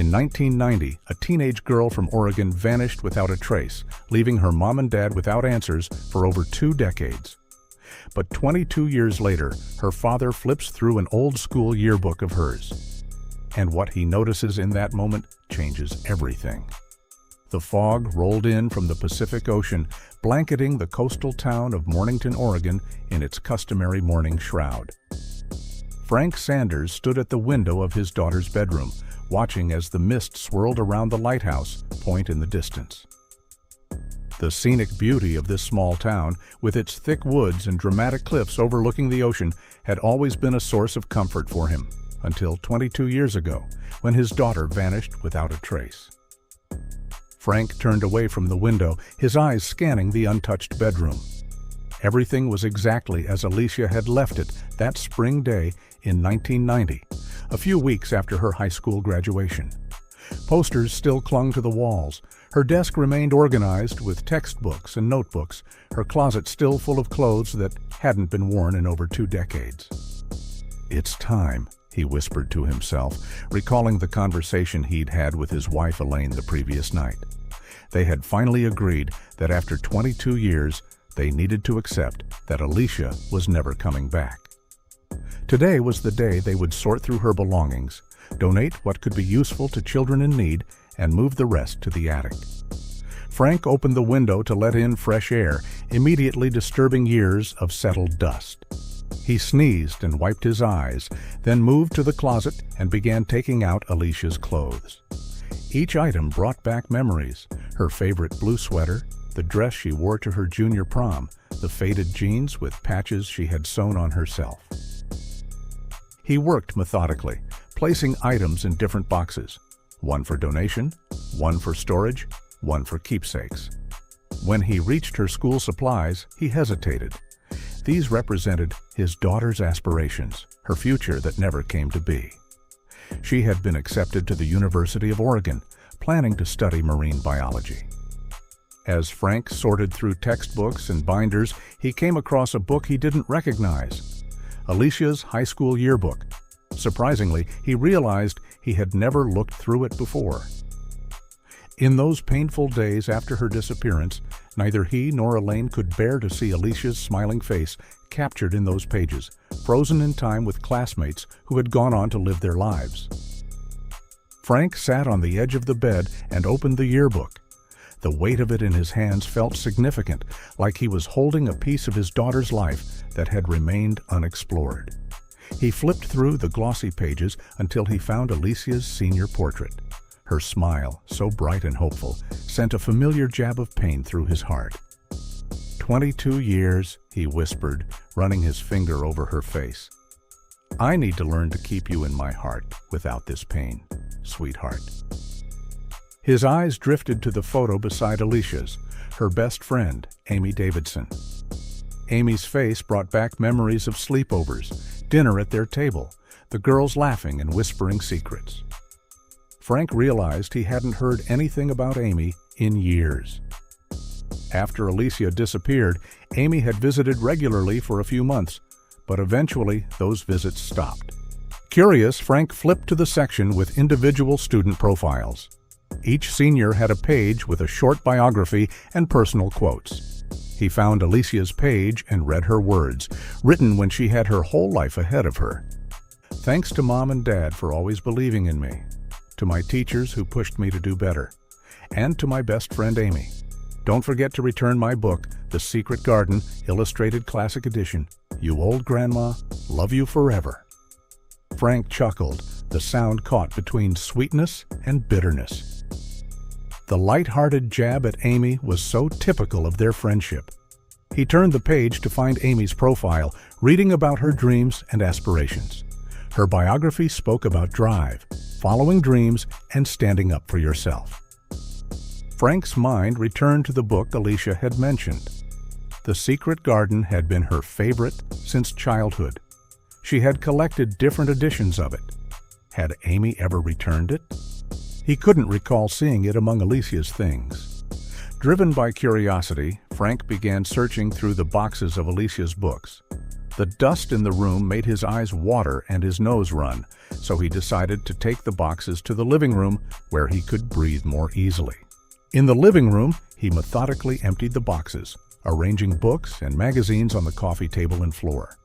In 1990, a teenage girl from Oregon vanished without a trace, leaving her mom and dad without answers for over 2 decades. But 22 years later, her father flips through an old-school yearbook of hers. And what he notices in that moment changes everything. The fog rolled in from the Pacific Ocean, blanketing the coastal town of Mornington, Oregon, in its customary morning shroud. Frank Sanders stood at the window of his daughter's bedroom, watching as the mist swirled around the lighthouse point in the distance. The scenic beauty of this small town, with its thick woods and dramatic cliffs overlooking the ocean, had always been a source of comfort for him, until 22 years ago, when his daughter vanished without a trace. Frank turned away from the window, his eyes scanning the untouched bedroom. Everything was exactly as Alicia had left it that spring day in 1990, a few weeks after her high school graduation. Posters still clung to the walls. Her desk remained organized with textbooks and notebooks, her closet still full of clothes that hadn't been worn in over 2 decades. "It's time," he whispered to himself, recalling the conversation he'd had with his wife Elaine the previous night. They had finally agreed that after 22 years, they needed to accept that Alicia was never coming back. Today was the day they would sort through her belongings, donate what could be useful to children in need, and move the rest to the attic. Frank opened the window to let in fresh air, immediately disturbing years of settled dust. He sneezed and wiped his eyes, then moved to the closet and began taking out Alicia's clothes. Each item brought back memories: her favorite blue sweater, the dress she wore to her junior prom, the faded jeans with patches she had sewn on herself. He worked methodically, placing items in different boxes, one for donation, one for storage, one for keepsakes. When he reached her school supplies, he hesitated. These represented his daughter's aspirations, her future that never came to be. She had been accepted to the University of Oregon, planning to study marine biology. As Frank sorted through textbooks and binders, he came across a book he didn't recognize: Alicia's high school yearbook. Surprisingly, he realized he had never looked through it before. In those painful days after her disappearance, neither he nor Elaine could bear to see Alicia's smiling face captured in those pages, frozen in time with classmates who had gone on to live their lives. Frank sat on the edge of the bed and opened the yearbook. The weight of it in his hands felt significant, like he was holding a piece of his daughter's life that had remained unexplored. He flipped through the glossy pages until he found Alicia's senior portrait. Her smile, so bright and hopeful, sent a familiar jab of pain through his heart. 22 years, he whispered, running his finger over her face. "I need to learn to keep you in my heart without this pain, sweetheart." His eyes drifted to the photo beside Alicia's, her best friend, Amy Davidson. Amy's face brought back memories of sleepovers, dinner at their table, the girls laughing and whispering secrets. Frank realized he hadn't heard anything about Amy in years. After Alicia disappeared, Amy had visited regularly for a few months, but eventually those visits stopped. Curious, Frank flipped to the section with individual student profiles. Each senior had a page with a short biography and personal quotes. He found Alicia's page and read her words, written when she had her whole life ahead of her. "Thanks to Mom and Dad for always believing in me, to my teachers who pushed me to do better, and to my best friend Amy. Don't forget to return my book, The Secret Garden, Illustrated Classic Edition. You old grandma, love you forever." Frank chuckled, the sound caught between sweetness and bitterness. The light-hearted jab at Amy was so typical of their friendship. He turned the page to find Amy's profile, reading about her dreams and aspirations. Her biography spoke about drive, following dreams, and standing up for yourself. Frank's mind returned to the book Alicia had mentioned. The Secret Garden had been her favorite since childhood. She had collected different editions of it. Had Amy ever returned it? He couldn't recall seeing it among Alicia's things. Driven by curiosity, Frank began searching through the boxes of Alicia's books. The dust in the room made his eyes water and his nose run, so he decided to take the boxes to the living room where he could breathe more easily. In the living room, he methodically emptied the boxes, arranging books and magazines on the coffee table and floor.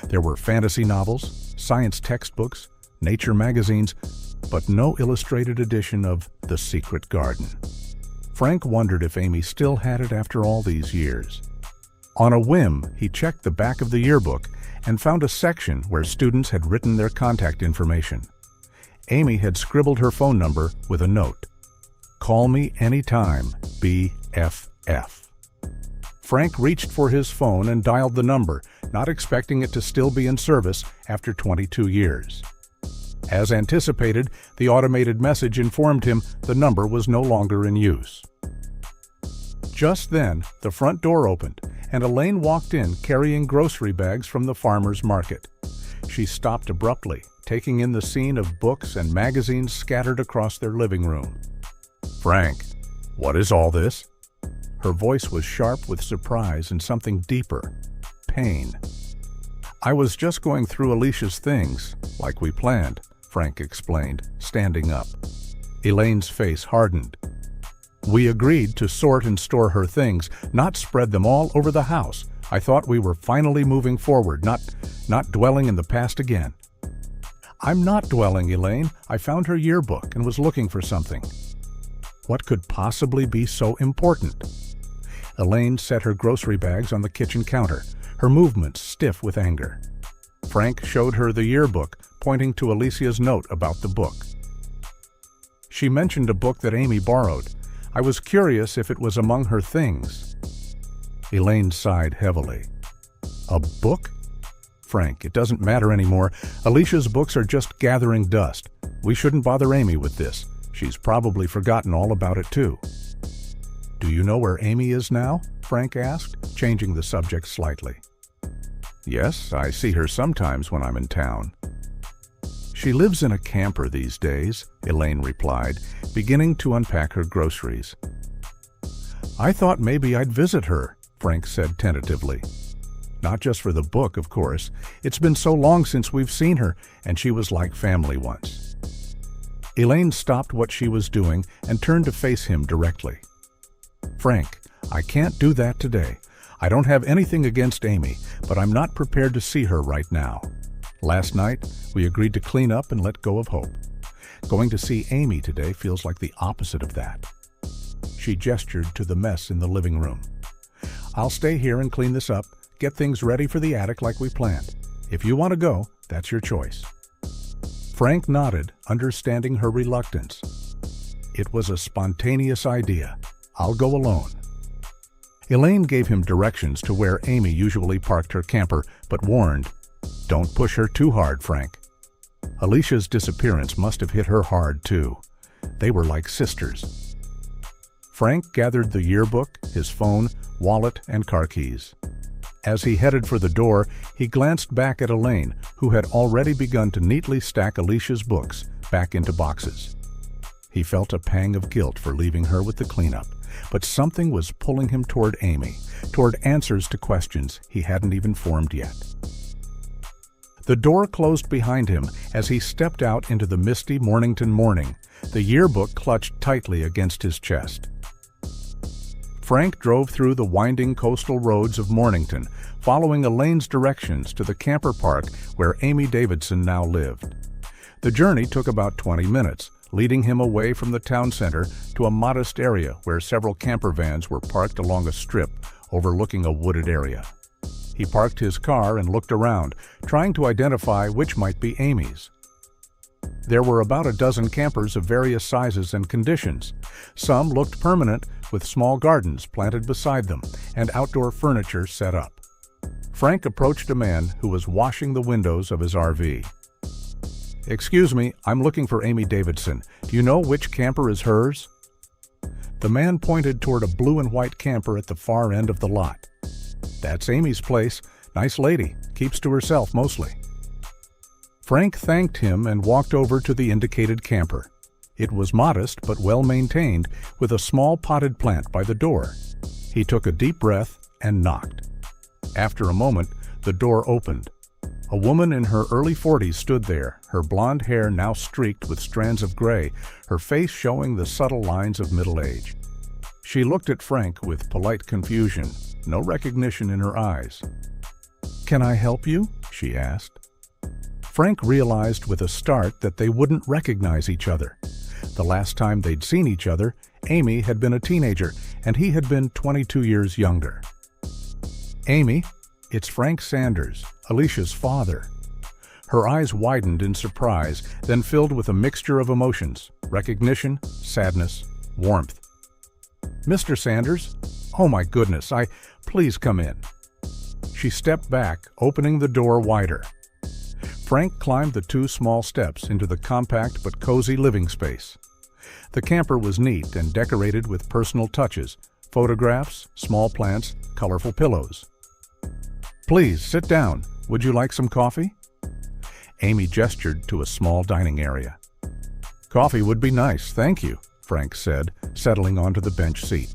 There were fantasy novels, science textbooks, nature magazines, but no illustrated edition of The Secret Garden. Frank wondered if Amy still had it after all these years. On a whim, he checked the back of the yearbook and found a section where students had written their contact information. Amy had scribbled her phone number with a note. "Call me anytime, BFF." Frank reached for his phone and dialed the number, not expecting it to still be in service after 22 years. As anticipated, the automated message informed him the number was no longer in use. Just then, the front door opened, and Elaine walked in carrying grocery bags from the farmer's market. She stopped abruptly, taking in the scene of books and magazines scattered across their living room. "Frank, what is all this?" Her voice was sharp with surprise and something deeper, pain. "I was just going through Alicia's things, like we planned," Frank explained, standing up. Elaine's face hardened. "We agreed to sort and store her things, not spread them all over the house. I thought we were finally moving forward, not dwelling in the past again." "I'm not dwelling, Elaine. I found her yearbook and was looking for something." What could possibly be so important? Elaine set her grocery bags on the kitchen counter, her movements stiff with anger. Frank showed her the yearbook, pointing to Alicia's note about the book. "She mentioned a book that Amy borrowed. I was curious if it was among her things." Elaine sighed heavily. "A book?" "Frank, it doesn't matter anymore. Alicia's books are just gathering dust. We shouldn't bother Amy with this. She's probably forgotten all about it too." "Do you know where Amy is now?" Frank asked, changing the subject slightly. "Yes, I see her sometimes when I'm in town." "She lives in a camper these days," Elaine replied, beginning to unpack her groceries. "I thought maybe I'd visit her," Frank said tentatively. "Not just for the book, of course. It's been so long since we've seen her, and she was like family once." Elaine stopped what she was doing and turned to face him directly. "Frank, I can't do that today. I don't have anything against Amy, but I'm not prepared to see her right now. Last night, we agreed to clean up and let go of hope. Going to see Amy today feels like the opposite of that." She gestured to the mess in the living room. "I'll stay here and clean this up, get things ready for the attic like we planned. If you want to go, that's your choice." Frank nodded, understanding her reluctance. "It was a spontaneous idea. I'll go alone." Elaine gave him directions to where Amy usually parked her camper, but warned, "Don't push her too hard, Frank." Alicia's disappearance must have hit her hard, too. They were like sisters. Frank gathered the yearbook, his phone, wallet, and car keys. As he headed for the door, he glanced back at Elaine, who had already begun to neatly stack Alicia's books back into boxes. He felt a pang of guilt for leaving her with the cleanup, but something was pulling him toward Amy, toward answers to questions he hadn't even formed yet. The door closed behind him as he stepped out into the misty Mornington morning, the yearbook clutched tightly against his chest. Frank drove through the winding coastal roads of Mornington, following Elaine's directions to the camper park where Amy Davidson now lived. The journey took about 20 minutes, leading him away from the town center to a modest area where several camper vans were parked along a strip overlooking a wooded area. He parked his car and looked around, trying to identify which might be Amy's. There were about a dozen campers of various sizes and conditions. Some looked permanent, with small gardens planted beside them and outdoor furniture set up. Frank approached a man who was washing the windows of his RV. "Excuse me, I'm looking for Amy Davidson. Do you know which camper is hers?" The man pointed toward a blue and white camper at the far end of the lot. "That's Amy's place. Nice lady. Keeps to herself mostly." Frank thanked him and walked over to the indicated camper. It was modest but well-maintained, with a small potted plant by the door. He took a deep breath and knocked. After a moment, the door opened. A woman in her early 40s stood there, her blonde hair now streaked with strands of gray, her face showing the subtle lines of middle age. She looked at Frank with polite confusion, no recognition in her eyes. "Can I help you?" she asked. Frank realized with a start that they wouldn't recognize each other. The last time they'd seen each other, Amy had been a teenager, and he had been 22 years younger. "Amy, it's Frank Sanders, Alicia's father." Her eyes widened in surprise, then filled with a mixture of emotions: recognition, sadness, warmth. "Mr. Sanders? Oh my goodness, please come in." She stepped back, opening the door wider. Frank climbed the 2 small steps into the compact but cozy living space. The camper was neat and decorated with personal touches: photographs, small plants, colorful pillows. "Please, sit down. Would you like some coffee?" Amy gestured to a small dining area. "Coffee would be nice, thank you," Frank said, settling onto the bench seat.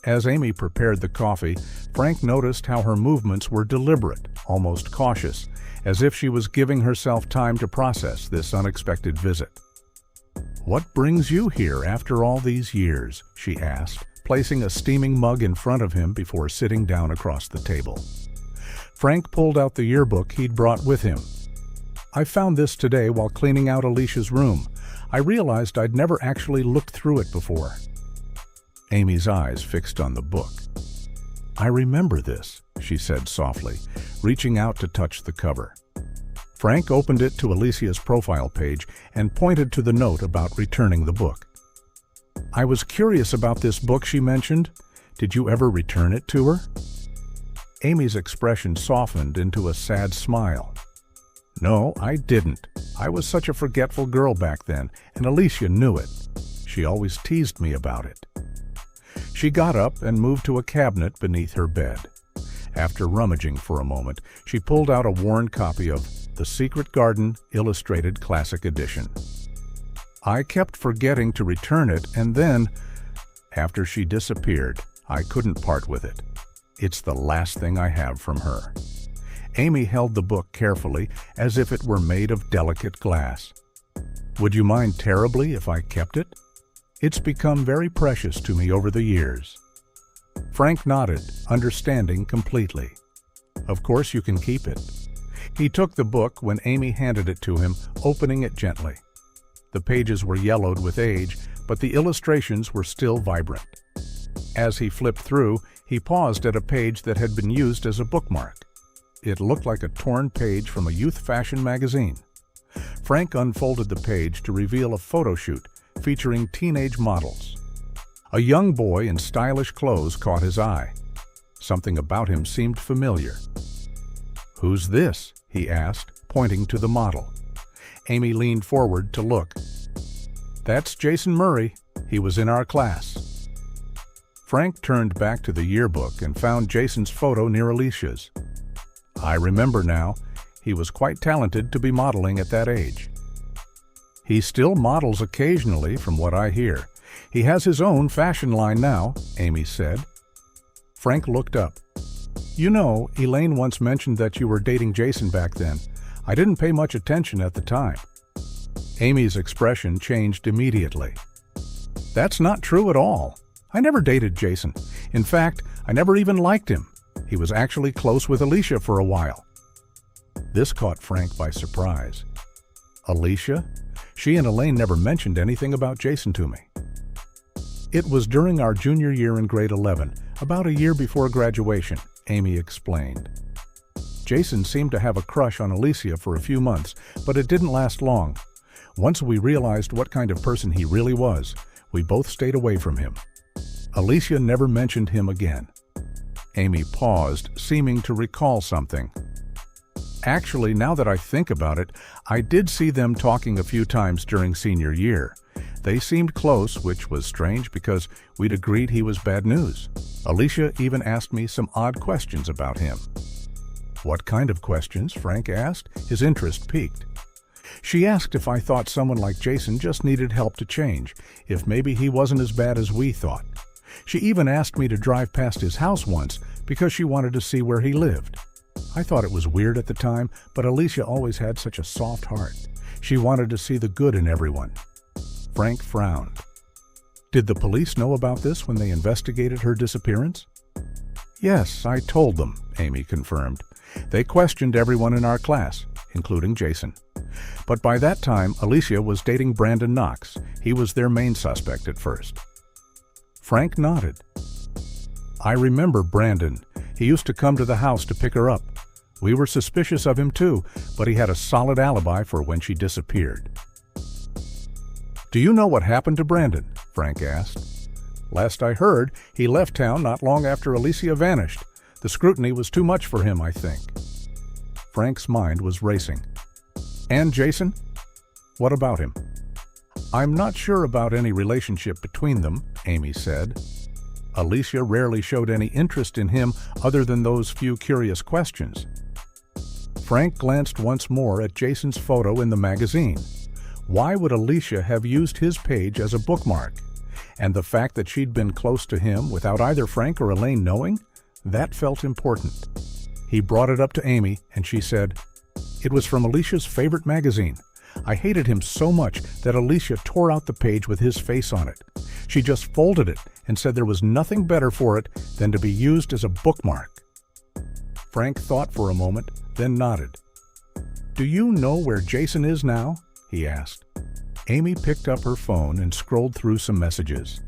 As Amy prepared the coffee, Frank noticed how her movements were deliberate, almost cautious, as if she was giving herself time to process this unexpected visit. "What brings you here after all these years?" she asked, placing a steaming mug in front of him before sitting down across the table. Frank pulled out the yearbook he'd brought with him. "I found this today while cleaning out Alicia's room. I realized I'd never actually looked through it before." Amy's eyes fixed on the book. "I remember this," she said softly, reaching out to touch the cover. Frank opened it to Alicia's profile page and pointed to the note about returning the book. "I was curious about this book she mentioned. Did you ever return it to her?" Amy's expression softened into a sad smile. "No, I didn't. I was such a forgetful girl back then, and Alicia knew it. She always teased me about it." She got up and moved to a cabinet beneath her bed. After rummaging for a moment, she pulled out a worn copy of The Secret Garden Illustrated Classic Edition. "I kept forgetting to return it, and then, after she disappeared, I couldn't part with it. It's the last thing I have from her." Amy held the book carefully, as if it were made of delicate glass. "Would you mind terribly if I kept it? It's become very precious to me over the years." Frank nodded, understanding completely. "Of course you can keep it." He took the book when Amy handed it to him, opening it gently. The pages were yellowed with age, but the illustrations were still vibrant. As he flipped through, he paused at a page that had been used as a bookmark. It looked like a torn page from a youth fashion magazine. Frank unfolded the page to reveal a photo shoot featuring teenage models. A young boy in stylish clothes caught his eye. Something about him seemed familiar. "Who's this?" he asked, pointing to the model. Amy leaned forward to look. "That's Jason Murray. He was in our class." Frank turned back to the yearbook and found Jason's photo near Alicia's. "I remember now. He was quite talented to be modeling at that age." "He still models occasionally, from what I hear. He has his own fashion line now," Amy said. Frank looked up. "You know, Elaine once mentioned that you were dating Jason back then. I didn't pay much attention at the time." Amy's expression changed immediately. "That's not true at all. I never dated Jason. In fact, I never even liked him. He was actually close with Alicia for a while." This caught Frank by surprise. "Alicia? She and Elaine never mentioned anything about Jason to me." "It was during our junior year in grade 11, about a year before graduation," Amy explained. "Jason seemed to have a crush on Alicia for a few months, but it didn't last long. Once we realized what kind of person he really was, we both stayed away from him. Alicia never mentioned him again." Amy paused, seeming to recall something. "Actually, now that I think about it, I did see them talking a few times during senior year. They seemed close, which was strange because we'd agreed he was bad news. Alicia even asked me some odd questions about him." "What kind of questions?" Frank asked, his interest piqued. "She asked if I thought someone like Jason just needed help to change, if maybe he wasn't as bad as we thought. She even asked me to drive past his house once because she wanted to see where he lived. I thought it was weird at the time, but Alicia always had such a soft heart. She wanted to see the good in everyone. Frank frowned. Did the police know about this when they investigated her disappearance? Yes, I told them, Amy confirmed. They questioned everyone in our class, including Jason. But by that time, Alicia was dating Brandon Knox. He was their main suspect at first. Frank nodded. I remember Brandon. He used to come to the house to pick her up. We were suspicious of him too, but he had a solid alibi for when she disappeared. Do you know what happened to Brandon? Frank asked. Last I heard, he left town not long after Alicia vanished. The scrutiny was too much for him, I think. Frank's mind was racing. And Jason? What about him? I'm not sure about any relationship between them, Amy said. Alicia rarely showed any interest in him other than those few curious questions. Frank glanced once more at Jason's photo in the magazine. Why would Alicia have used his page as a bookmark? And the fact that she'd been close to him without either Frank or Elaine knowing? That felt important. He brought it up to Amy, and she said, It was from Alicia's favorite magazine. I hated him so much that Alicia tore out the page with his face on it. She just folded it and said there was nothing better for it than to be used as a bookmark. Frank thought for a moment, then nodded. Do you know where Jason is now? He asked. Amy picked up her phone and scrolled through some messages.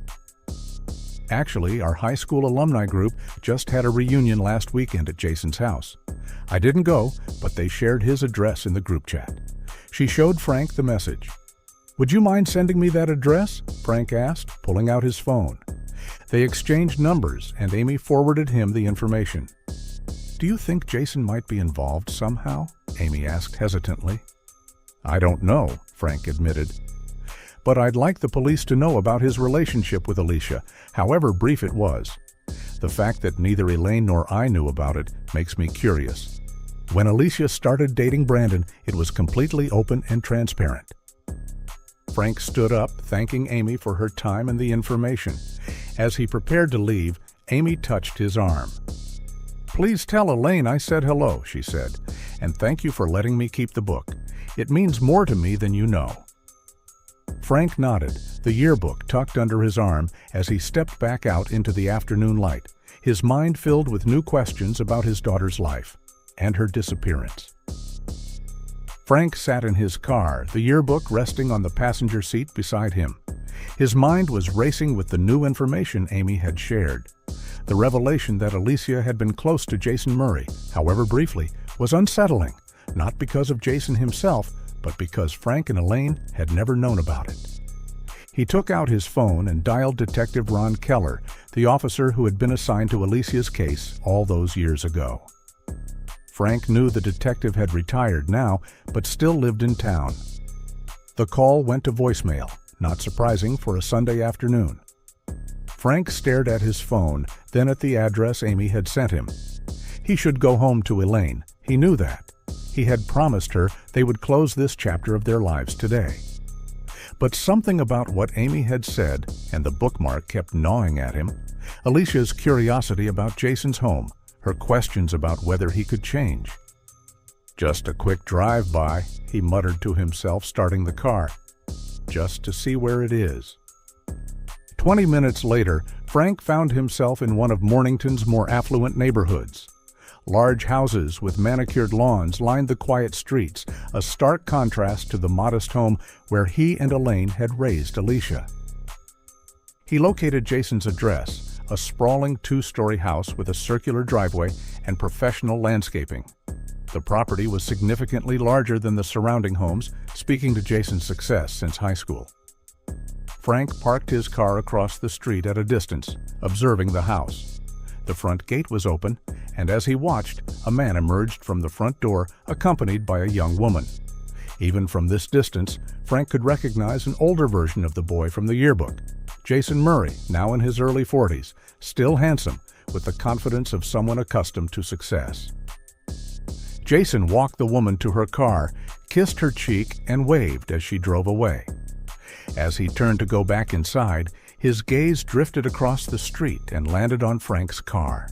Actually, our high school alumni group just had a reunion last weekend at Jason's house. I didn't go, but they shared his address in the group chat. She showed Frank the message. Would you mind sending me that address? Frank asked, pulling out his phone. They exchanged numbers, and Amy forwarded him the information. Do you think Jason might be involved somehow? Amy asked hesitantly. I don't know, Frank admitted. But I'd like the police to know about his relationship with Alicia, however brief it was. The fact that neither Elaine nor I knew about it makes me curious. When Alicia started dating Brandon, it was completely open and transparent. Frank stood up, thanking Amy for her time and the information. As he prepared to leave, Amy touched his arm. Please tell Elaine I said hello, she said, and thank you for letting me keep the book. It means more to me than you know. Frank nodded, the yearbook tucked under his arm as he stepped back out into the afternoon light, his mind filled with new questions about his daughter's life and her disappearance. Frank sat in his car, the yearbook resting on the passenger seat beside him. His mind was racing with the new information Amy had shared. The revelation that Alicia had been close to Jason Murray, however briefly, was unsettling, not because of Jason himself, but because Frank and Elaine had never known about it. He took out his phone and dialed Detective Ron Keller, the officer who had been assigned to Alicia's case all those years ago. Frank knew the detective had retired now, but still lived in town. The call went to voicemail, not surprising for a Sunday afternoon. Frank stared at his phone, then at the address Amy had sent him. He should go home to Elaine. He knew that. He had promised her they would close this chapter of their lives today. But something about what Amy had said, and the bookmark kept gnawing at him. Alicia's curiosity about Jason's home, her questions about whether he could change. Just a quick drive-by, he muttered to himself, starting the car. Just to see where it is. 20 minutes later, Frank found himself in one of Mornington's more affluent neighborhoods. Large houses with manicured lawns lined the quiet streets, a stark contrast to the modest home where he and Elaine had raised Alicia. He located Jason's address, a sprawling two-story house with a circular driveway and professional landscaping. The property was significantly larger than the surrounding homes, speaking to Jason's success since high school. Frank parked his car across the street at a distance, observing the house. The front gate was open, and as he watched, a man emerged from the front door, accompanied by a young woman. Even from this distance, Frank could recognize an older version of the boy from the yearbook, Jason Murray, now in his early 40s, still handsome, with the confidence of someone accustomed to success. Jason walked the woman to her car, kissed her cheek, and waved as she drove away. As he turned to go back inside, his gaze drifted across the street and landed on Frank's car.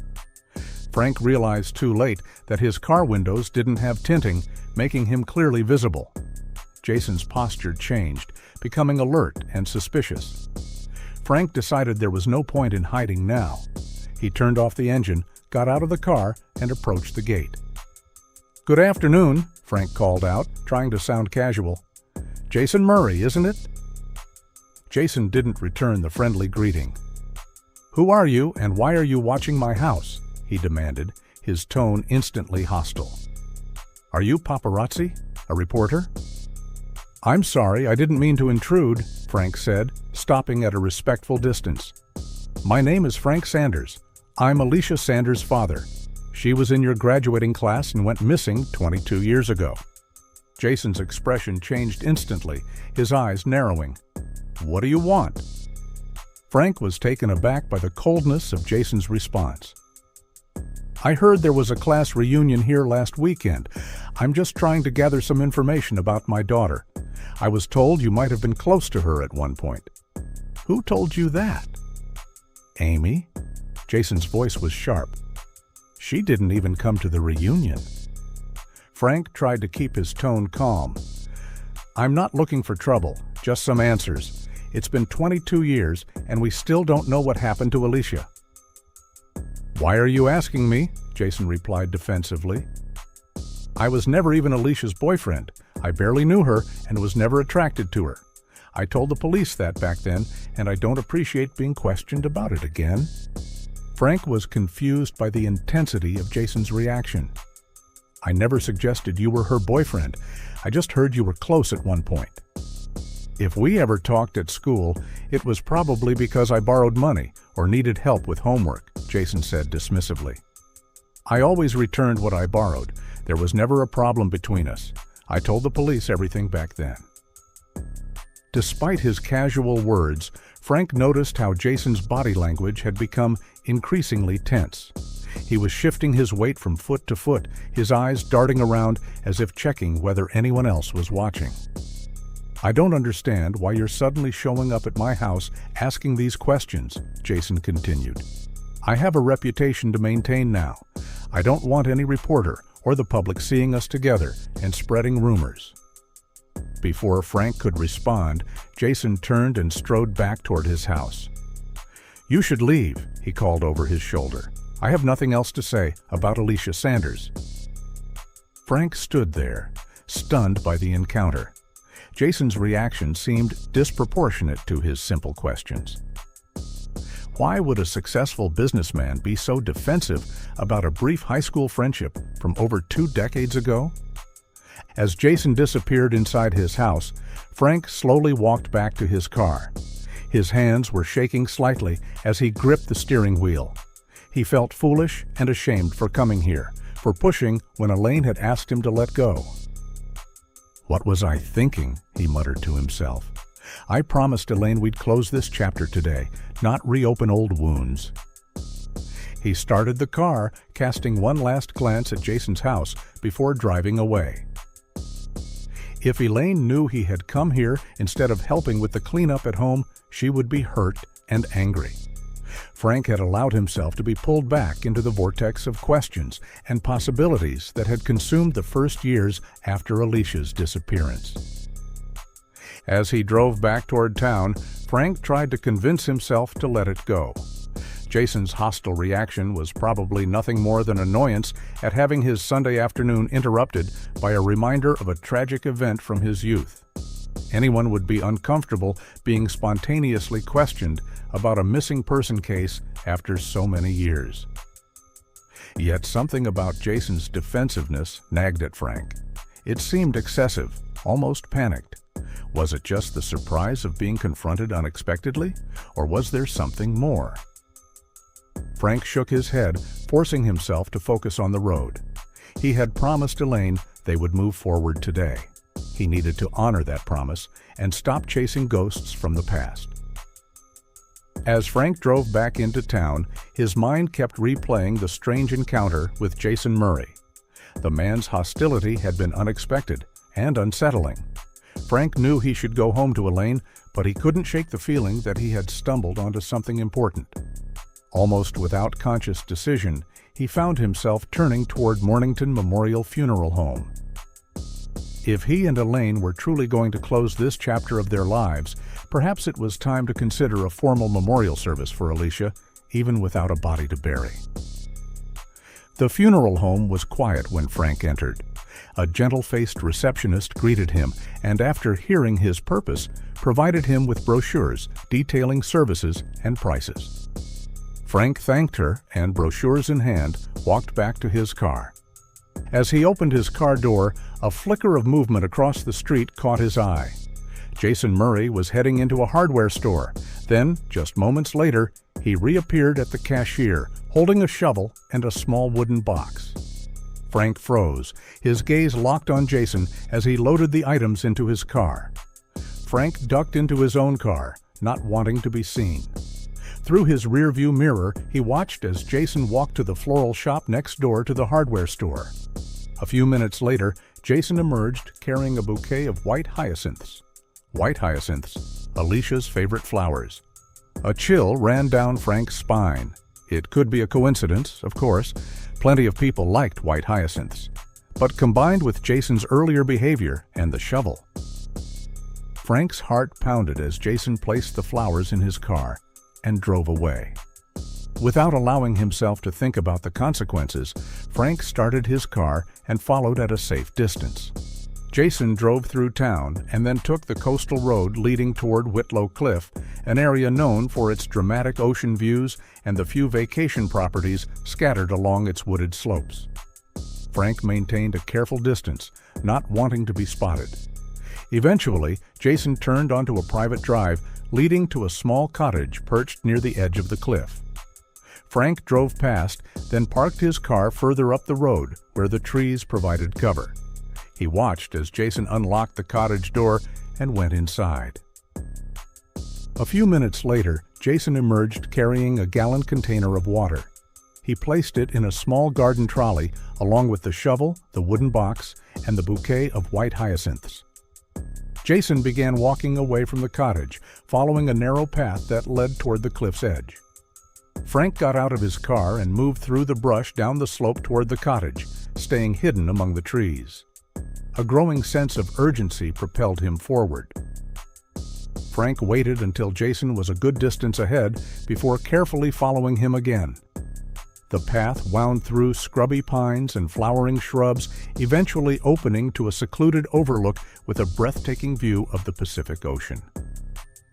Frank realized too late that his car windows didn't have tinting, making him clearly visible. Jason's posture changed, becoming alert and suspicious. Frank decided there was no point in hiding now. He turned off the engine, got out of the car, and approached the gate. "Good afternoon," Frank called out, trying to sound casual. "Jason Murray, isn't it?" Jason didn't return the friendly greeting. "Who are you, and why are you watching my house?" he demanded, his tone instantly hostile. "Are you paparazzi? A reporter?" "I'm sorry, I didn't mean to intrude," Frank said, stopping at a respectful distance. "My name is Frank Sanders. I'm Alicia Sanders' father. She was in your graduating class and went missing 22 years ago." Jason's expression changed instantly, his eyes narrowing. "What do you want?" Frank was taken aback by the coldness of Jason's response. "I heard there was a class reunion here last weekend. I'm just trying to gather some information about my daughter. I was told you might have been close to her at one point." "Who told you that?" "Amy?" Jason's voice was sharp. "She didn't even come to the reunion." Frank tried to keep his tone calm. "I'm not looking for trouble, just some answers. It's been 22 years, and we still don't know what happened to Alicia." "Why are you asking me?" Jason replied defensively. "I was never even Alicia's boyfriend. I barely knew her and was never attracted to her. I told the police that back then, and I don't appreciate being questioned about it again." Frank was confused by the intensity of Jason's reaction. "I never suggested you were her boyfriend. I just heard you were close at one point." "If we ever talked at school, it was probably because I borrowed money or needed help with homework," Jason said dismissively. "I always returned what I borrowed. There was never a problem between us. I told the police everything back then." Despite his casual words, Frank noticed how Jason's body language had become increasingly tense. He was shifting his weight from foot to foot, his eyes darting around as if checking whether anyone else was watching. "I don't understand why you're suddenly showing up at my house asking these questions," Jason continued. "I have a reputation to maintain now. I don't want any reporter or the public seeing us together and spreading rumors." Before Frank could respond, Jason turned and strode back toward his house. "You should leave," he called over his shoulder. "I have nothing else to say about Alicia Sanders." Frank stood there, stunned by the encounter. Jason's reaction seemed disproportionate to his simple questions. Why would a successful businessman be so defensive about a brief high school friendship from over 2 decades ago? As Jason disappeared inside his house, Frank slowly walked back to his car. His hands were shaking slightly as he gripped the steering wheel. He felt foolish and ashamed for coming here, for pushing when Elaine had asked him to let go. "What was I thinking?" he muttered to himself. "I promised Elaine we'd close this chapter today, not reopen old wounds." He started the car, casting one last glance at Jason's house before driving away. If Elaine knew he had come here instead of helping with the cleanup at home, she would be hurt and angry. Frank had allowed himself to be pulled back into the vortex of questions and possibilities that had consumed the first years after Alicia's disappearance. As he drove back toward town, Frank tried to convince himself to let it go. Jason's hostile reaction was probably nothing more than annoyance at having his Sunday afternoon interrupted by a reminder of a tragic event from his youth. Anyone would be uncomfortable being spontaneously questioned about a missing person case after so many years. Yet something about Jason's defensiveness nagged at Frank. It seemed excessive, almost panicked. Was it just the surprise of being confronted unexpectedly, or was there something more? Frank shook his head, forcing himself to focus on the road. He had promised Elaine they would move forward today. He needed to honor that promise and stop chasing ghosts from the past. As Frank drove back into town, his mind kept replaying the strange encounter with Jason Murray. The man's hostility had been unexpected and unsettling. Frank knew he should go home to Elaine, but he couldn't shake the feeling that he had stumbled onto something important. Almost without conscious decision, he found himself turning toward Mornington Memorial Funeral Home. If he and Elaine were truly going to close this chapter of their lives, perhaps it was time to consider a formal memorial service for Alicia, even without a body to bury. The funeral home was quiet when Frank entered. A gentle-faced receptionist greeted him and, after hearing his purpose, provided him with brochures detailing services and prices. Frank thanked her and, brochures in hand, walked back to his car. As he opened his car door, a flicker of movement across the street caught his eye. Jason Murray was heading into a hardware store. Then, just moments later, he reappeared at the cashier, holding a shovel and a small wooden box. Frank froze, his gaze locked on Jason as he loaded the items into his car. Frank ducked into his own car, not wanting to be seen. Through his rearview mirror, he watched as Jason walked to the floral shop next door to the hardware store. A few minutes later, Jason emerged carrying a bouquet of white hyacinths. White hyacinths, Alicia's favorite flowers. A chill ran down Frank's spine. It could be a coincidence, of course. Plenty of people liked white hyacinths. But combined with Jason's earlier behavior and the shovel, Frank's heart pounded as Jason placed the flowers in his car and drove away. Without allowing himself to think about the consequences, Frank started his car and followed at a safe distance. Jason drove through town and then took the coastal road leading toward Whitlow Cliff, an area known for its dramatic ocean views and the few vacation properties scattered along its wooded slopes. Frank maintained a careful distance, not wanting to be spotted. Eventually, Jason turned onto a private drive leading to a small cottage perched near the edge of the cliff. Frank drove past, then parked his car further up the road where the trees provided cover. He watched as Jason unlocked the cottage door and went inside. A few minutes later, Jason emerged carrying a gallon container of water. He placed it in a small garden trolley along with the shovel, the wooden box, and the bouquet of white hyacinths. Jason began walking away from the cottage, following a narrow path that led toward the cliff's edge. Frank got out of his car and moved through the brush down the slope toward the cottage, staying hidden among the trees. A growing sense of urgency propelled him forward. Frank waited until Jason was a good distance ahead before carefully following him again. The path wound through scrubby pines and flowering shrubs, eventually opening to a secluded overlook with a breathtaking view of the Pacific Ocean.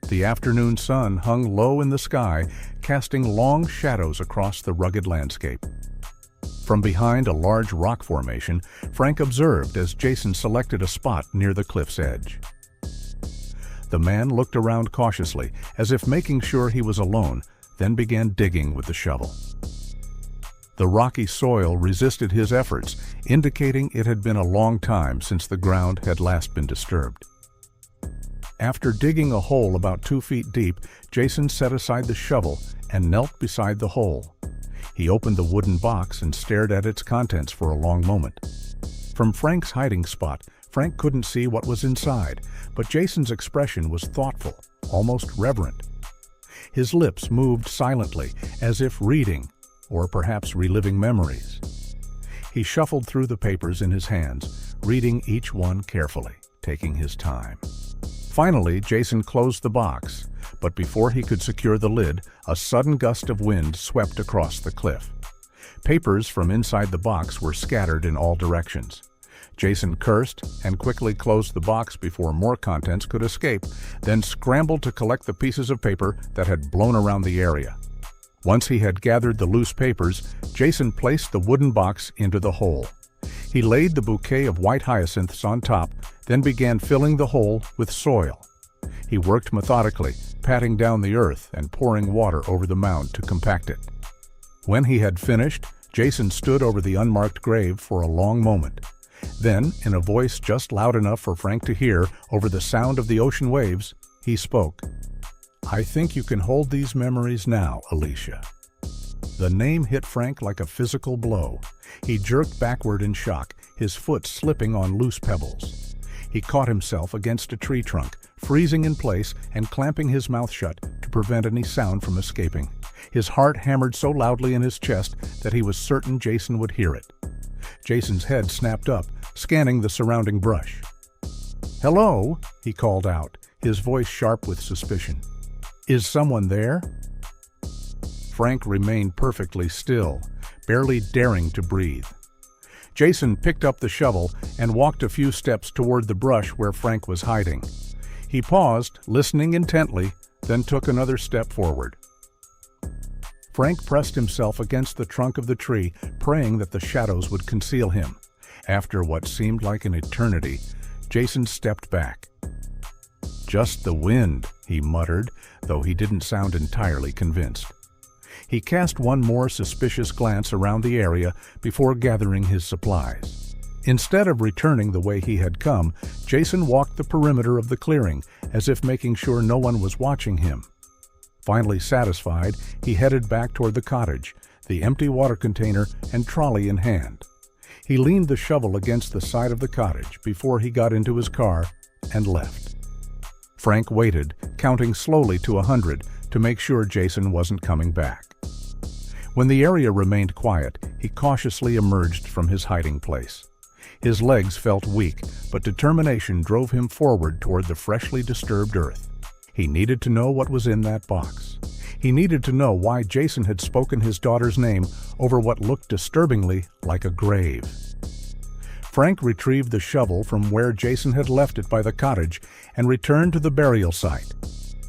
The afternoon sun hung low in the sky, casting long shadows across the rugged landscape. From behind a large rock formation, Frank observed as Jason selected a spot near the cliff's edge. The man looked around cautiously, as if making sure he was alone, then began digging with the shovel. The rocky soil resisted his efforts, indicating it had been a long time since the ground had last been disturbed. After digging a hole about 2 feet deep, Jason set aside the shovel and knelt beside the hole. He opened the wooden box and stared at its contents for a long moment. From Frank's hiding spot, Frank couldn't see what was inside, but Jason's expression was thoughtful, almost reverent. His lips moved silently, as if reading, or perhaps reliving memories. He shuffled through the papers in his hands, reading each one carefully, taking his time. Finally, Jason closed the box, but before he could secure the lid, a sudden gust of wind swept across the cliff. Papers from inside the box were scattered in all directions. Jason cursed and quickly closed the box before more contents could escape, then scrambled to collect the pieces of paper that had blown around the area. Once he had gathered the loose papers, Jason placed the wooden box into the hole. He laid the bouquet of white hyacinths on top, then began filling the hole with soil. He worked methodically, patting down the earth and pouring water over the mound to compact it. When he had finished, Jason stood over the unmarked grave for a long moment. Then, in a voice just loud enough for Frank to hear over the sound of the ocean waves, he spoke. "I think you can hold these memories now, Alicia." The name hit Frank like a physical blow. He jerked backward in shock, his foot slipping on loose pebbles. He caught himself against a tree trunk, freezing in place and clamping his mouth shut to prevent any sound from escaping. His heart hammered so loudly in his chest that he was certain Jason would hear it. Jason's head snapped up, scanning the surrounding brush. "Hello?" he called out, his voice sharp with suspicion. "Is someone there?" Frank remained perfectly still, barely daring to breathe. Jason picked up the shovel and walked a few steps toward the brush where Frank was hiding. He paused, listening intently, then took another step forward. Frank pressed himself against the trunk of the tree, praying that the shadows would conceal him. After what seemed like an eternity, Jason stepped back. "Just the wind," he muttered, though he didn't sound entirely convinced. He cast one more suspicious glance around the area before gathering his supplies. Instead of returning the way he had come, Jason walked the perimeter of the clearing, as if making sure no one was watching him. Finally satisfied, he headed back toward the cottage, the empty water container and trolley in hand. He leaned the shovel against the side of the cottage before he got into his car and left. Frank waited, counting slowly to 100 to make sure Jason wasn't coming back. When the area remained quiet, he cautiously emerged from his hiding place. His legs felt weak, but determination drove him forward toward the freshly disturbed earth. He needed to know what was in that box. He needed to know why Jason had spoken his daughter's name over what looked disturbingly like a grave. Frank retrieved the shovel from where Jason had left it by the cottage and returned to the burial site.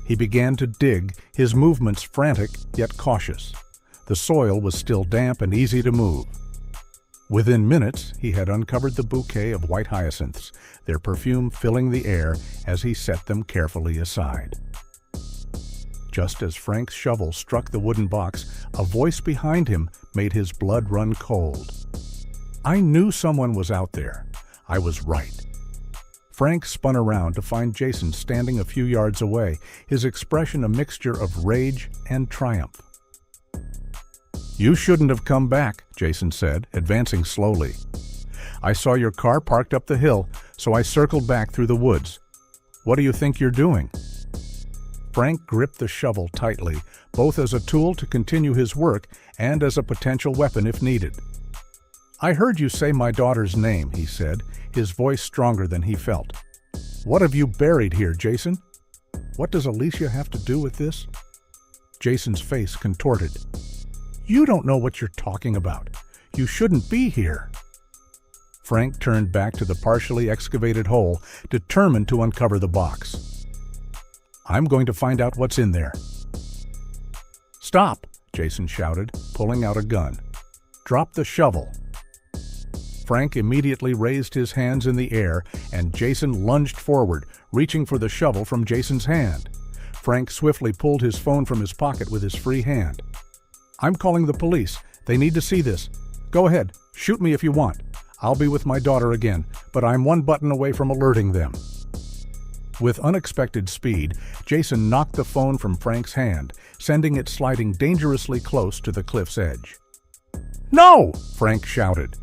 He began to dig, his movements frantic yet cautious. The soil was still damp and easy to move. Within minutes, he had uncovered the bouquet of white hyacinths, their perfume filling the air as he set them carefully aside. Just as Frank's shovel struck the wooden box, a voice behind him made his blood run cold. "I knew someone was out there. I was right." Frank spun around to find Jason standing a few yards away, his expression a mixture of rage and triumph. "You shouldn't have come back," Jason said, advancing slowly. "I saw your car parked up the hill, so I circled back through the woods. What do you think you're doing?" Frank gripped the shovel tightly, both as a tool to continue his work and as a potential weapon if needed. "I heard you say my daughter's name," he said, his voice stronger than he felt. "What have you buried here, Jason? What does Alicia have to do with this?" Jason's face contorted. "You don't know what you're talking about. You shouldn't be here." Frank turned back to the partially excavated hole, determined to uncover the box. "I'm going to find out what's in there." "Stop!" Jason shouted, pulling out a gun. "Drop the shovel." Frank immediately raised his hands in the air, and Jason lunged forward, reaching for the shovel from Jason's hand. Frank swiftly pulled his phone from his pocket with his free hand. "I'm calling the police. They need to see this. Go ahead, shoot me if you want. I'll be with my daughter again, but I'm one button away from alerting them." With unexpected speed, Jason knocked the phone from Frank's hand, sending it sliding dangerously close to the cliff's edge. "No!" Frank shouted.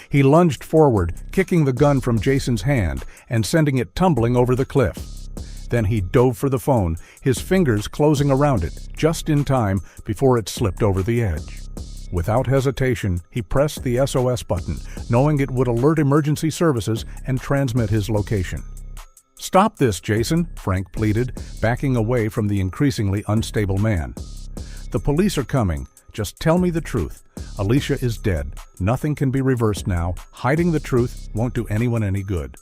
He lunged forward, kicking the gun from Jason's hand and sending it tumbling over the cliff. Then he dove for the phone, his fingers closing around it, just in time before it slipped over the edge. Without hesitation, he pressed the SOS button, knowing it would alert emergency services and transmit his location. "Stop this, Jason," Frank pleaded, backing away from the increasingly unstable man. "The police are coming. Just tell me the truth. Alicia is dead. Nothing can be reversed now. Hiding the truth won't do anyone any good."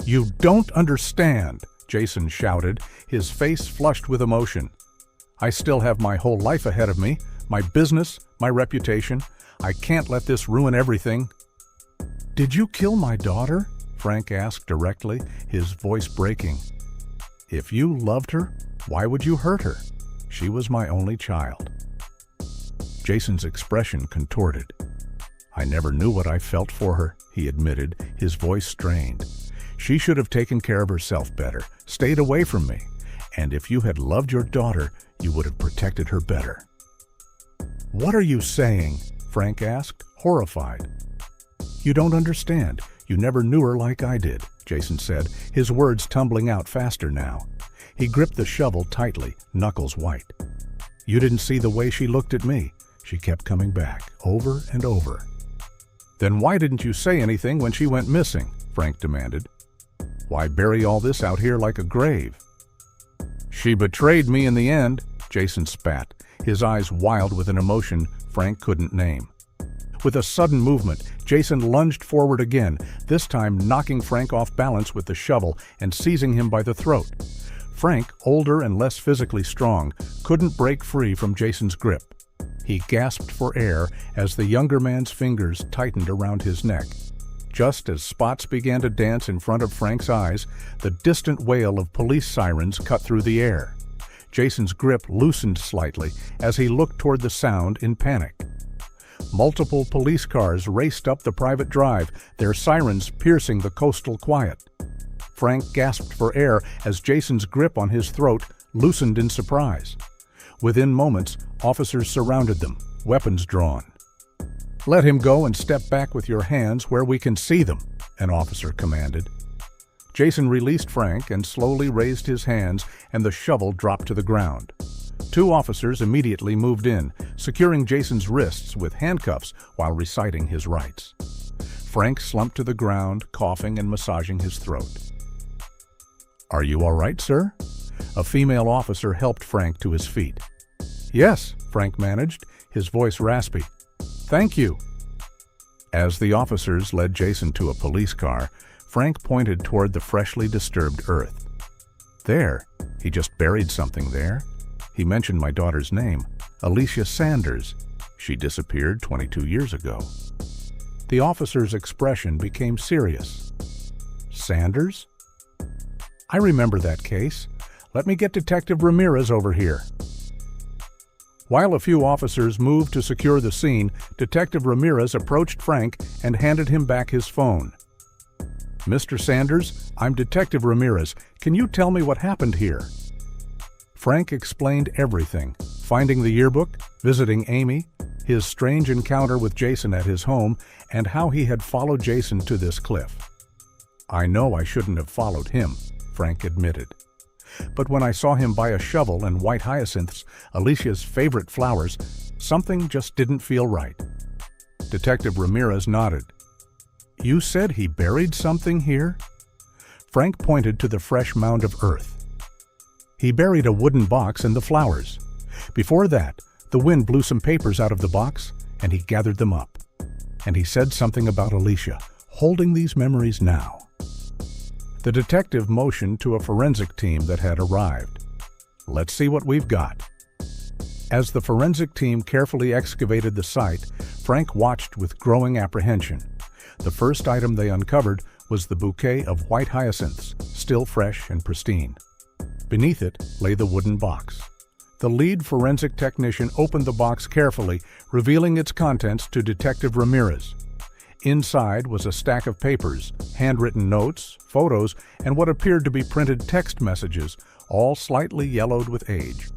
"You don't understand," Jason shouted, his face flushed with emotion. "I still have my whole life ahead of me, my business, my reputation. I can't let this ruin everything." "Did you kill my daughter?" Frank asked directly, his voice breaking. "If you loved her, why would you hurt her? She was my only child." Jason's expression contorted. "I never knew what I felt for her," he admitted, his voice strained. "She should have taken care of herself better, stayed away from me. And if you had loved your daughter, you would have protected her better." "What are you saying?" Frank asked, horrified. "You don't understand. You never knew her like I did," Jason said, his words tumbling out faster now. He gripped the shovel tightly, knuckles white. You didn't see the way she looked at me. She kept coming back, over and over. Then why didn't you say anything when she went missing? Frank demanded. Why bury all this out here like a grave? She betrayed me in the end, Jason spat, his eyes wild with an emotion Frank couldn't name. With a sudden movement, Jason lunged forward again, this time knocking Frank off balance with the shovel and seizing him by the throat. Frank, older and less physically strong, couldn't break free from Jason's grip. He gasped for air as the younger man's fingers tightened around his neck. Just as spots began to dance in front of Frank's eyes, the distant wail of police sirens cut through the air. Jason's grip loosened slightly as he looked toward the sound in panic. Multiple police cars raced up the private drive, their sirens piercing the coastal quiet. Frank gasped for air as Jason's grip on his throat loosened in surprise. Within moments, officers surrounded them, weapons drawn. Let him go and step back with your hands where we can see them, an officer commanded. Jason released Frank and slowly raised his hands, and the shovel dropped to the ground. Two officers immediately moved in, securing Jason's wrists with handcuffs while reciting his rights. Frank slumped to the ground, coughing and massaging his throat. Are you all right, sir? A female officer helped Frank to his feet. Yes, Frank managed, his voice raspy. Thank you. As the officers led Jason to a police car, Frank pointed toward the freshly disturbed earth. There, he just buried something there. He mentioned my daughter's name, Alicia Sanders. She disappeared 22 years ago. The officer's expression became serious. Sanders? I remember that case. Let me get Detective Ramirez over here. While a few officers moved to secure the scene, Detective Ramirez approached Frank and handed him back his phone. Mr. Sanders, I'm Detective Ramirez. Can you tell me what happened here? Frank explained everything, finding the yearbook, visiting Amy, his strange encounter with Jason at his home, and how he had followed Jason to this cliff. I know I shouldn't have followed him, Frank admitted. But when I saw him buy a shovel and white hyacinths, Alicia's favorite flowers, something just didn't feel right. Detective Ramirez nodded. You said he buried something here? Frank pointed to the fresh mound of earth. He buried a wooden box in the flowers. Before that, the wind blew some papers out of the box, and he gathered them up. And he said something about Alicia, holding these memories now. The detective motioned to a forensic team that had arrived. Let's see what we've got. As the forensic team carefully excavated the site, Frank watched with growing apprehension. The first item they uncovered was the bouquet of white hyacinths, still fresh and pristine. Beneath it lay the wooden box. The lead forensic technician opened the box carefully, revealing its contents to Detective Ramirez. Inside was a stack of papers, handwritten notes, photos, and what appeared to be printed text messages, all slightly yellowed with age.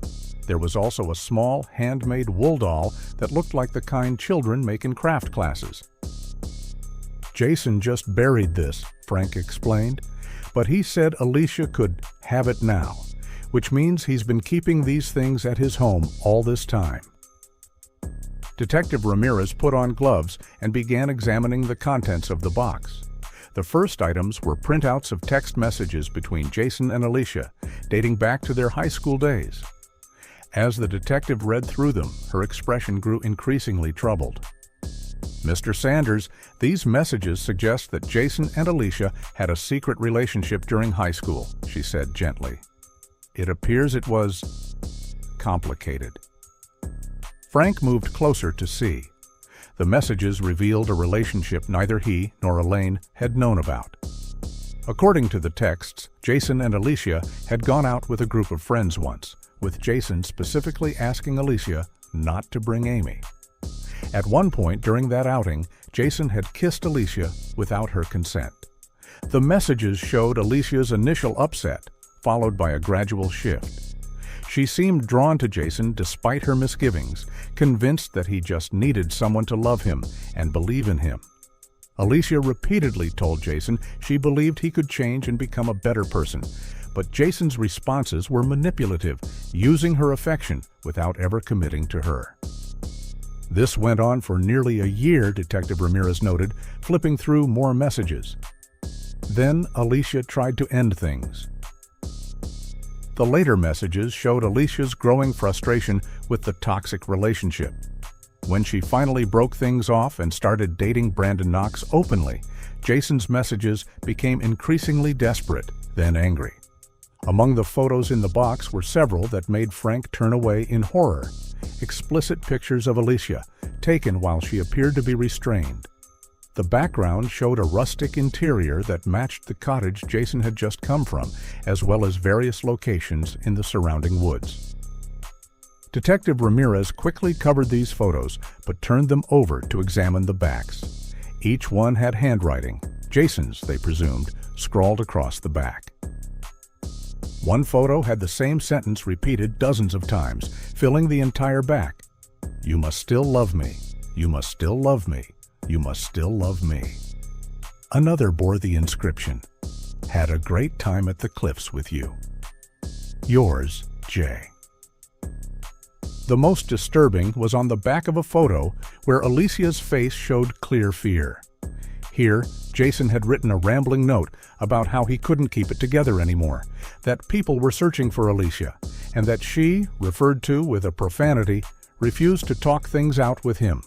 There was also a small, handmade wool doll that looked like the kind children make in craft classes. Jason just buried this, Frank explained, but he said Alicia could have it now, which means he's been keeping these things at his home all this time. Detective Ramirez put on gloves and began examining the contents of the box. The first items were printouts of text messages between Jason and Alicia, dating back to their high school days. As the detective read through them, her expression grew increasingly troubled. Mr. Sanders, these messages suggest that Jason and Alicia had a secret relationship during high school, she said gently. It appears it was complicated. Frank moved closer to see. The messages revealed a relationship neither he nor Elaine had known about. According to the texts, Jason and Alicia had gone out with a group of friends once, with Jason specifically asking Alicia not to bring Amy. At one point during that outing, Jason had kissed Alicia without her consent. The messages showed Alicia's initial upset, followed by a gradual shift. She seemed drawn to Jason despite her misgivings, convinced that he just needed someone to love him and believe in him. Alicia repeatedly told Jason she believed he could change and become a better person, but Jason's responses were manipulative, using her affection without ever committing to her. This went on for nearly a year, Detective Ramirez noted, flipping through more messages. Then Alicia tried to end things. The later messages showed Alicia's growing frustration with the toxic relationship. When she finally broke things off and started dating Brandon Knox openly, Jason's messages became increasingly desperate, then angry. Among the photos in the box were several that made Frank turn away in horror. Explicit pictures of Alicia, taken while she appeared to be restrained. The background showed a rustic interior that matched the cottage Jason had just come from, as well as various locations in the surrounding woods. Detective Ramirez quickly covered these photos, but turned them over to examine the backs. Each one had handwriting, Jason's, they presumed, scrawled across the back. One photo had the same sentence repeated dozens of times, filling the entire back. "You must still love me. You must still love me. You must still love me." Another bore the inscription, "Had a great time at the cliffs with you. Yours, Jay." The most disturbing was on the back of a photo where Alicia's face showed clear fear. Here, Jason had written a rambling note about how he couldn't keep it together anymore, that people were searching for Alicia, and that she, referred to with a profanity, refused to talk things out with him.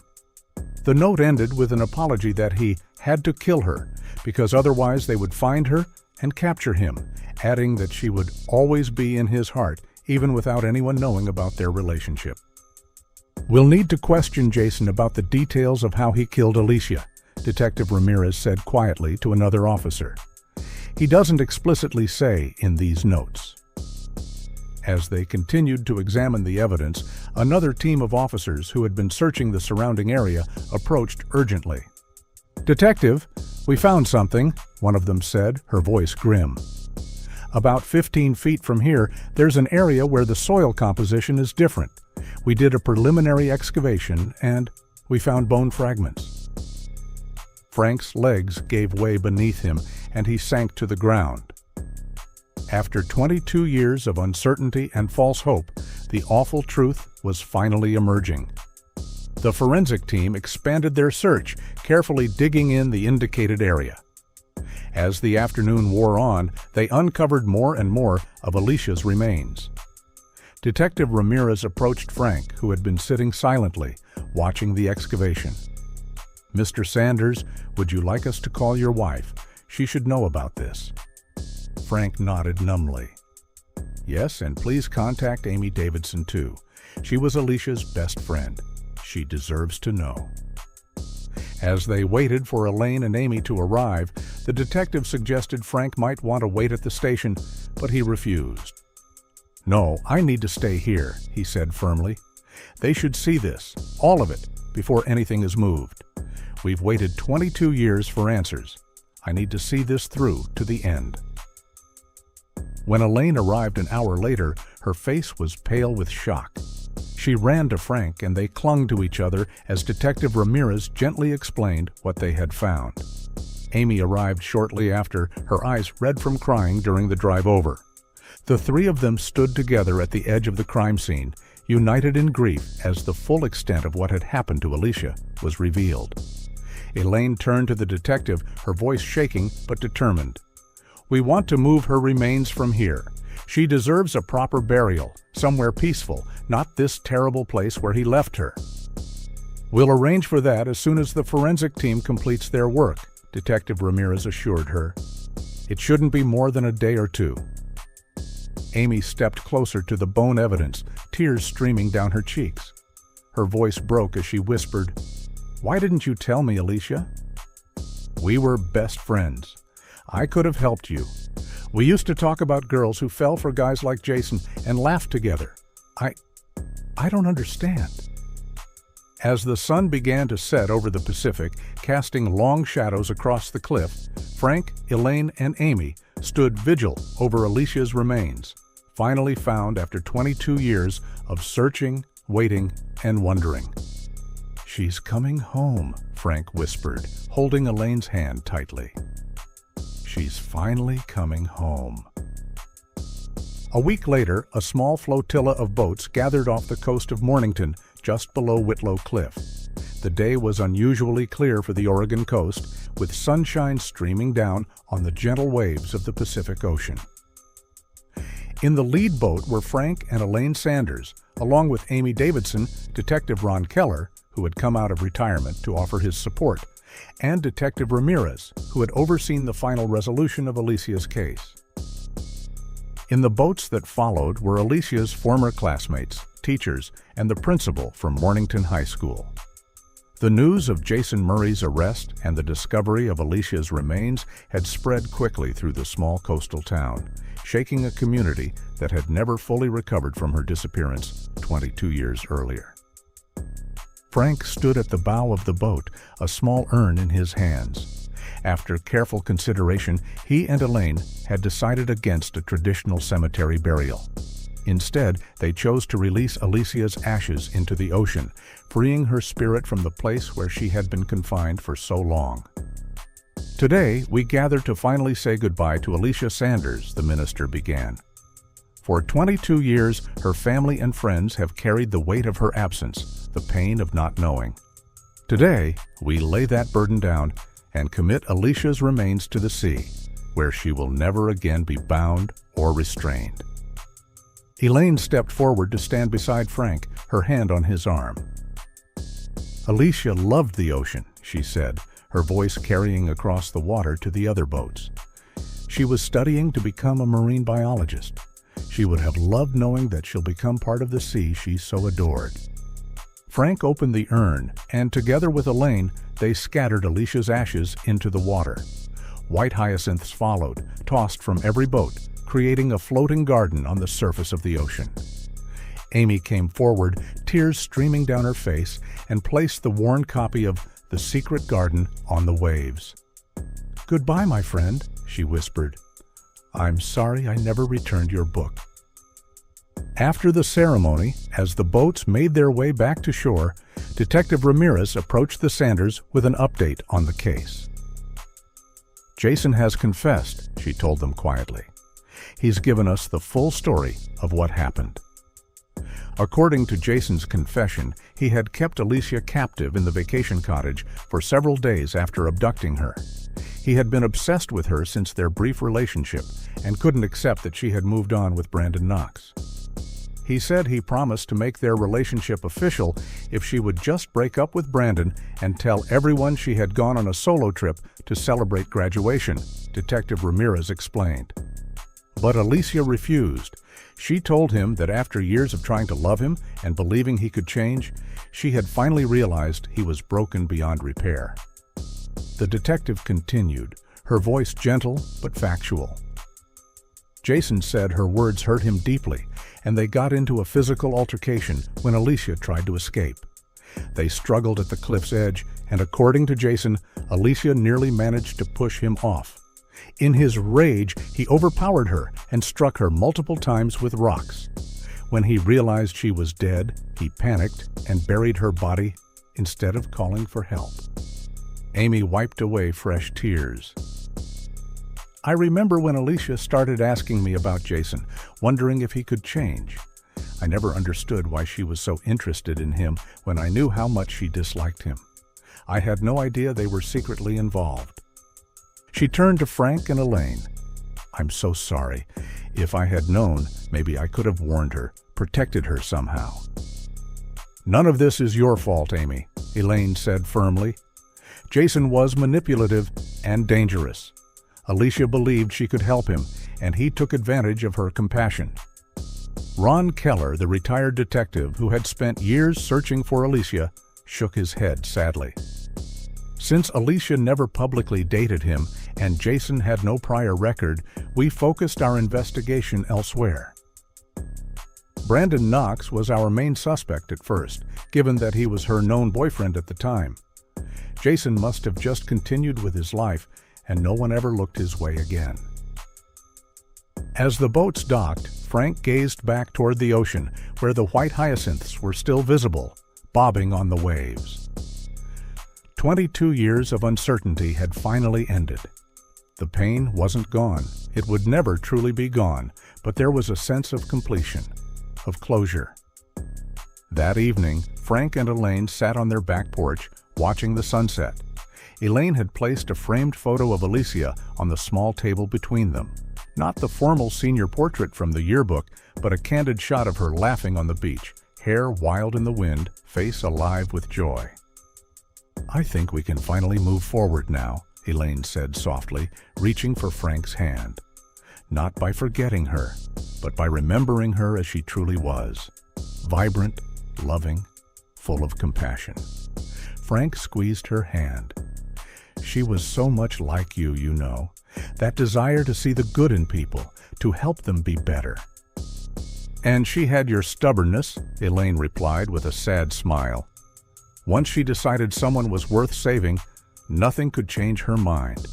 The note ended with an apology that he had to kill her, because otherwise they would find her and capture him, adding that she would always be in his heart, even without anyone knowing about their relationship. "We'll need to question Jason about the details of how he killed Alicia," Detective Ramirez said quietly to another officer. "He doesn't explicitly say in these notes." As they continued to examine the evidence, another team of officers who had been searching the surrounding area approached urgently. "Detective, we found something," one of them said, her voice grim. "About 15 feet from here, there's an area where the soil composition is different. We did a preliminary excavation and we found bone fragments." Frank's legs gave way beneath him and he sank to the ground. After 22 years of uncertainty and false hope, the awful truth was finally emerging. The forensic team expanded their search, carefully digging in the indicated area. As the afternoon wore on, they uncovered more and more of Alicia's remains. Detective Ramirez approached Frank, who had been sitting silently, watching the excavation. "Mr. Sanders, would you like us to call your wife? She should know about this." Frank nodded numbly. "Yes, and please contact Amy Davidson too. She was Alicia's best friend. She deserves to know." As they waited for Elaine and Amy to arrive, the detective suggested Frank might want to wait at the station, but he refused. "No, I need to stay here," he said firmly. "They should see this, all of it, before anything is moved. We've waited 22 years for answers. I need to see this through to the end." When Elaine arrived an hour later, her face was pale with shock. She ran to Frank and they clung to each other as Detective Ramirez gently explained what they had found. Amy arrived shortly after, her eyes red from crying during the drive over. The three of them stood together at the edge of the crime scene, united in grief as the full extent of what had happened to Alicia was revealed. Elaine turned to the detective, her voice shaking but determined. "We want to move her remains from here. She deserves a proper burial, somewhere peaceful, not this terrible place where he left her." "We'll arrange for that as soon as the forensic team completes their work," Detective Ramirez assured her. "It shouldn't be more than a day or two." Amy stepped closer to the bone evidence, tears streaming down her cheeks. Her voice broke as she whispered, "Why didn't you tell me, Alicia? We were best friends. I could have helped you. We used to talk about girls who fell for guys like Jason and laughed together. I don't understand." As the sun began to set over the Pacific, casting long shadows across the cliff, Frank, Elaine, and Amy stood vigil over Alicia's remains, finally found after 22 years of searching, waiting, and wondering. "She's coming home," Frank whispered, holding Elaine's hand tightly. "She's finally coming home." A week later, a small flotilla of boats gathered off the coast of Mornington, just below Whitlow Cliff. The day was unusually clear for the Oregon coast, with sunshine streaming down on the gentle waves of the Pacific Ocean. In the lead boat were Frank and Elaine Sanders, along with Amy Davidson, Detective Ron Keller, who had come out of retirement to offer his support, and Detective Ramirez, who had overseen the final resolution of Alicia's case. In the boats that followed were Alicia's former classmates, teachers, and the principal from Mornington High School. The news of Jason Murray's arrest and the discovery of Alicia's remains had spread quickly through the small coastal town, shaking a community that had never fully recovered from her disappearance 22 years earlier. Frank stood at the bow of the boat, a small urn in his hands. After careful consideration, he and Elaine had decided against a traditional cemetery burial. Instead, they chose to release Alicia's ashes into the ocean, freeing her spirit from the place where she had been confined for so long. Today, we gather to finally say goodbye to Alicia Sanders, the minister began. For 22 years, her family and friends have carried the weight of her absence, the pain of not knowing. Today, we lay that burden down and commit Alicia's remains to the sea, where she will never again be bound or restrained. Elaine stepped forward to stand beside Frank, her hand on his arm. Alicia loved the ocean, she said, her voice carrying across the water to the other boats. She was studying to become a marine biologist. She would have loved knowing that she'll become part of the sea she so adored. Frank opened the urn, and together with Elaine, they scattered Alicia's ashes into the water. White hyacinths followed, tossed from every boat, creating a floating garden on the surface of the ocean. Amy came forward, tears streaming down her face, and placed the worn copy of The Secret Garden on the waves. "Goodbye, my friend," she whispered. "I'm sorry I never returned your book." After the ceremony, as the boats made their way back to shore, Detective Ramirez approached the Sanders with an update on the case. "Jason has confessed," she told them quietly. "He's given us the full story of what happened." According to Jason's confession, he had kept Alicia captive in the vacation cottage for several days after abducting her. He had been obsessed with her since their brief relationship and couldn't accept that she had moved on with Brandon Knox. He said he promised to make their relationship official if she would just break up with Brandon and tell everyone she had gone on a solo trip to celebrate graduation, Detective Ramirez explained. But Alicia refused. She told him that after years of trying to love him and believing he could change, she had finally realized he was broken beyond repair. The detective continued, her voice gentle but factual. Jason said her words hurt him deeply, and they got into a physical altercation when Alicia tried to escape. They struggled at the cliff's edge, and according to Jason, Alicia nearly managed to push him off. In his rage, he overpowered her and struck her multiple times with rocks. When he realized she was dead, he panicked and buried her body instead of calling for help. Amy wiped away fresh tears. "I remember when Alicia started asking me about Jason, wondering if he could change. I never understood why she was so interested in him when I knew how much she disliked him. I had no idea they were secretly involved." She turned to Frank and Elaine. "I'm so sorry. If I had known, maybe I could have warned her, protected her somehow." "None of this is your fault, Amy," Elaine said firmly. "Jason was manipulative and dangerous. Alicia believed she could help him, and he took advantage of her compassion." Ron Keller, the retired detective who had spent years searching for Alicia, shook his head sadly. Since Alicia never publicly dated him and Jason had no prior record, we focused our investigation elsewhere. Brandon Knox was our main suspect at first, given that he was her known boyfriend at the time. Jason must have just continued with his life, and no one ever looked his way again. As the boats docked, Frank gazed back toward the ocean, where the white hyacinths were still visible, bobbing on the waves. 22 years of uncertainty had finally ended. The pain wasn't gone. It would never truly be gone, but there was a sense of completion, of closure. That evening, Frank and Elaine sat on their back porch, watching the sunset. Elaine had placed a framed photo of Alicia on the small table between them. Not the formal senior portrait from the yearbook, but a candid shot of her laughing on the beach, hair wild in the wind, face alive with joy. "I think we can finally move forward now," Elaine said softly, reaching for Frank's hand. "Not by forgetting her, but by remembering her as she truly was. Vibrant, loving, full of compassion." Frank squeezed her hand. "She was so much like you, you know. That desire to see the good in people, to help them be better." "And she had your stubbornness," Elaine replied with a sad smile. "Once she decided someone was worth saving, nothing could change her mind."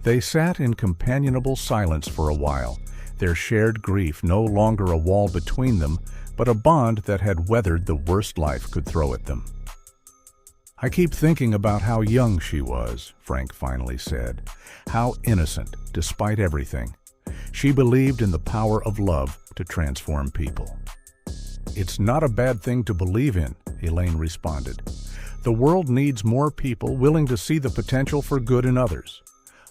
They sat in companionable silence for a while, their shared grief no longer a wall between them, but a bond that had weathered the worst life could throw at them. "I keep thinking about how young she was," Frank finally said. "How innocent, despite everything. She believed in the power of love to transform people." "It's not a bad thing to believe in," Elaine responded. "The world needs more people willing to see the potential for good in others.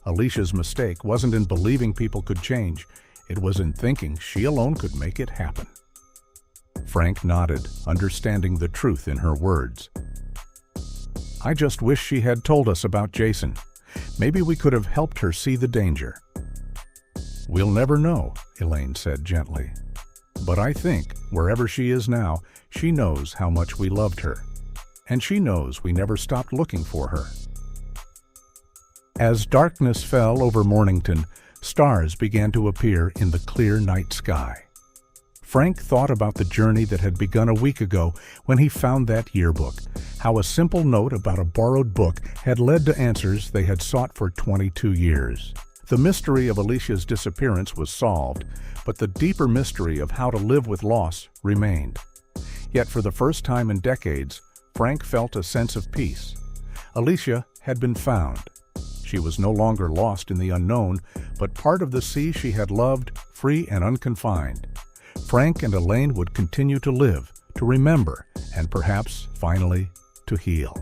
Alicia's mistake wasn't in believing people could change. It was in thinking she alone could make it happen." Frank nodded, understanding the truth in her words. "I just wish she had told us about Jason. Maybe we could have helped her see the danger." "We'll never know," Elaine said gently. "But I think, wherever she is now, she knows how much we loved her. And she knows we never stopped looking for her." As darkness fell over Mornington, stars began to appear in the clear night sky. Frank thought about the journey that had begun a week ago when he found that yearbook, how a simple note about a borrowed book had led to answers they had sought for 22 years. The mystery of Alicia's disappearance was solved, but the deeper mystery of how to live with loss remained. Yet for the first time in decades, Frank felt a sense of peace. Alicia had been found. She was no longer lost in the unknown, but part of the sea she had loved, free and unconfined. Frank and Elaine would continue to live, to remember, and perhaps, finally, to heal.